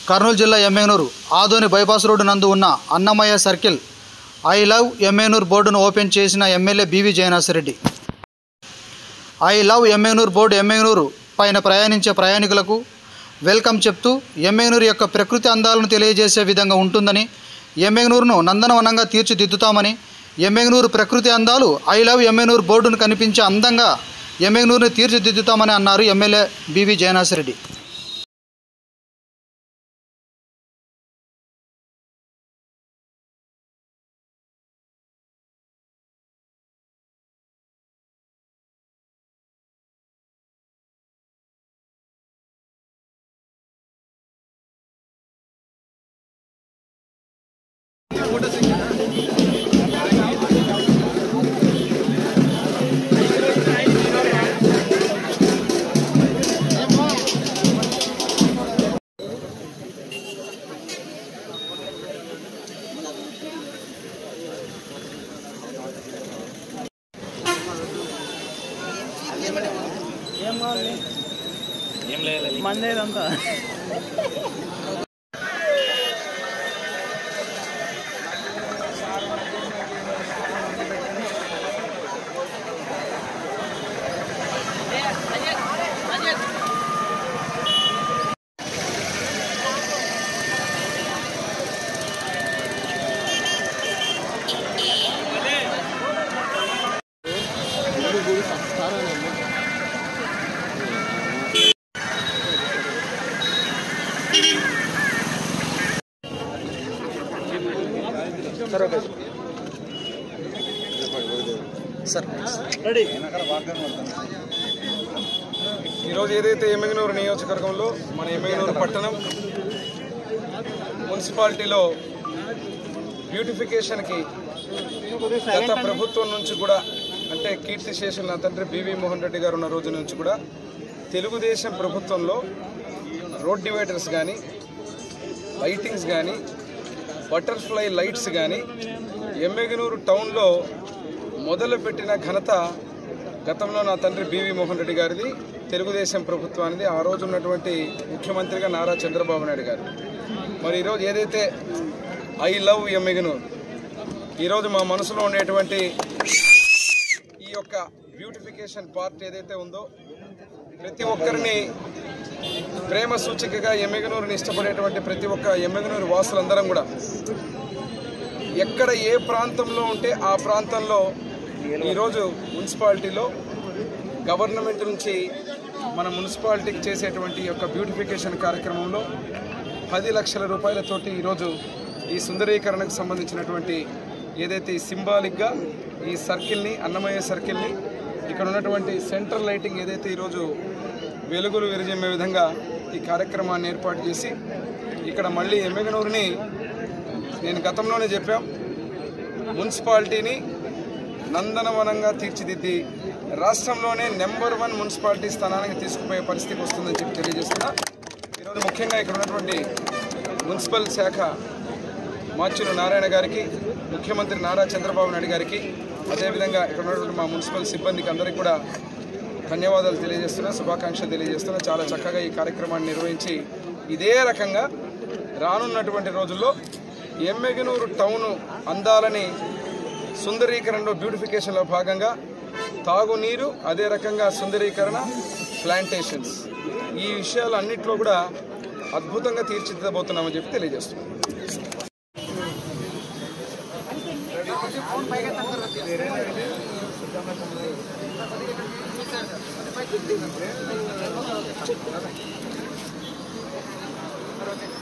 కర్నూలు జిల్లా Yemmiganur Adoni bypass road నందు ఉన్న Annamayya circle I love Emmiganur బోర్డును ఓపెన్ చేసిన MLA BV Jayanath Reddy. I love Emmiganur board Emmiganur పైన ప్రయాణించే ప్రయాణికులకు వెల్కమ్ చెప్తూ ఎమ్మెగనూరు యొక్క ప్రకృతి అందాలను తెలియజేసే విధంగా ఉంటుందని, ఎమ్మెగనూరును నందనవనంగా తీర్చిదిద్దుతామని, ఎమ్మెగనూరు ప్రకృతి అందాలు ఐ లవ్ ఎమ్మెగనూరు బోర్డును కనిపించే అందంగా ఎమ్మెగనూరుని తీర్చిదిద్దుతామని అన్నారు ఎమ్మెల్యే బివి జయనాథరెడ్డి. మందేదంతా ఈరోజు ఏదైతే ఎమ్మెగనూరు నియోజకవర్గంలో మన ఎమ్మెగనూరు పట్టణం మున్సిపాలిటీలో బ్యూటిఫికేషన్కి గత ప్రభుత్వం నుంచి కూడా, అంటే కీర్తిశేషులు నా తండ్రి బివి మోహన్ రెడ్డి గారు ఉన్న రోజు నుంచి కూడా తెలుగుదేశం ప్రభుత్వంలో రోడ్ డివైడర్స్ కానీ, లైటింగ్స్ కానీ, బటర్ఫ్లై లైట్స్ కానీ ఎమ్మెగనూరు టౌన్లో మొదలుపెట్టిన ఘనత గతంలో నా తండ్రి బివి మోహన్ రెడ్డి గారిది, తెలుగుదేశం ప్రభుత్వానికి ఆ రోజు ఉన్నటువంటి ముఖ్యమంత్రిగా నారా చంద్రబాబు నాయుడు గారు. మరి ఈరోజు ఏదైతే ఐ లవ్ ఎమ్మెగనూరు, ఈరోజు మా మనసులో ఉండేటువంటి ఈ యొక్క బ్యూటిఫికేషన్ పార్ట్ ఏదైతే ఉందో, ప్రతి ఒక్కరిని ప్రేమ సూచికగా ఎమ్మెగనూరుని ఇష్టపడేటువంటి ప్రతి ఒక్క ఎమ్మెగనూరు వాసులందరం కూడా ఎక్కడ ఏ ప్రాంతంలో ఉంటే ఆ ప్రాంతంలో ఈరోజు మున్సిపాలిటీలో గవర్నమెంట్ నుంచి మన మున్సిపాలిటీకి చేసేటువంటి యొక్క బ్యూటిఫికేషన్ కార్యక్రమంలో 10 లక్షల రూపాయలతోటి ఈరోజు ఈ సుందరీకరణకు సంబంధించినటువంటి ఏదైతే సింబాలిక్గా ఈ సర్కిల్ని, అన్నమయ్య సర్కిల్ని, ఇక్కడ ఉన్నటువంటి సెంట్రల్ లైటింగ్ ఏదైతే ఈరోజు వెలుగులు విరజిమ్మే విధంగా ఈ కార్యక్రమాన్ని ఏర్పాటు చేసి ఇక్కడ మళ్ళీ ఎమ్మెగనూరుని, నేను గతంలోనే చెప్పాం, మున్సిపాలిటీని నందనవనంగా తీర్చిదిద్ది రాష్ట్రంలోనే నెంబర్ 1 మున్సిపాలిటీ స్థానానికి తీసుకుపోయే పరిస్థితి వస్తుందని చెప్పి తెలియజేస్తున్నా. ఈరోజు ముఖ్యంగా ఇక్కడ ఉన్నటువంటి మున్సిపల్ శాఖ మార్చులు నారాయణ గారికి, ముఖ్యమంత్రి నారా చంద్రబాబు నాయుడు గారికి, అదేవిధంగా ఇక్కడ ఉన్నటువంటి మా మున్సిపల్ సిబ్బందికి అందరికీ కూడా ధన్యవాదాలు తెలియజేస్తున్నా, శుభాకాంక్షలు తెలియజేస్తున్నా. చాలా చక్కగా ఈ కార్యక్రమాన్ని నిర్వహించి ఇదే రకంగా రానున్నటువంటి రోజుల్లో ఎమ్మెగనూరు టౌను అందాలని సుందరీకరణలో, బ్యూటిఫికేషన్లో భాగంగా తాగునీరు, అదే రకంగా సుందరీకరణ, ప్లాంటేషన్స్, ఈ విషయాలు అన్నింటిలో కూడా అద్భుతంగా తీర్చిదిద్దబోతున్నామని చెప్పి తెలియజేస్తున్నాం. Okay.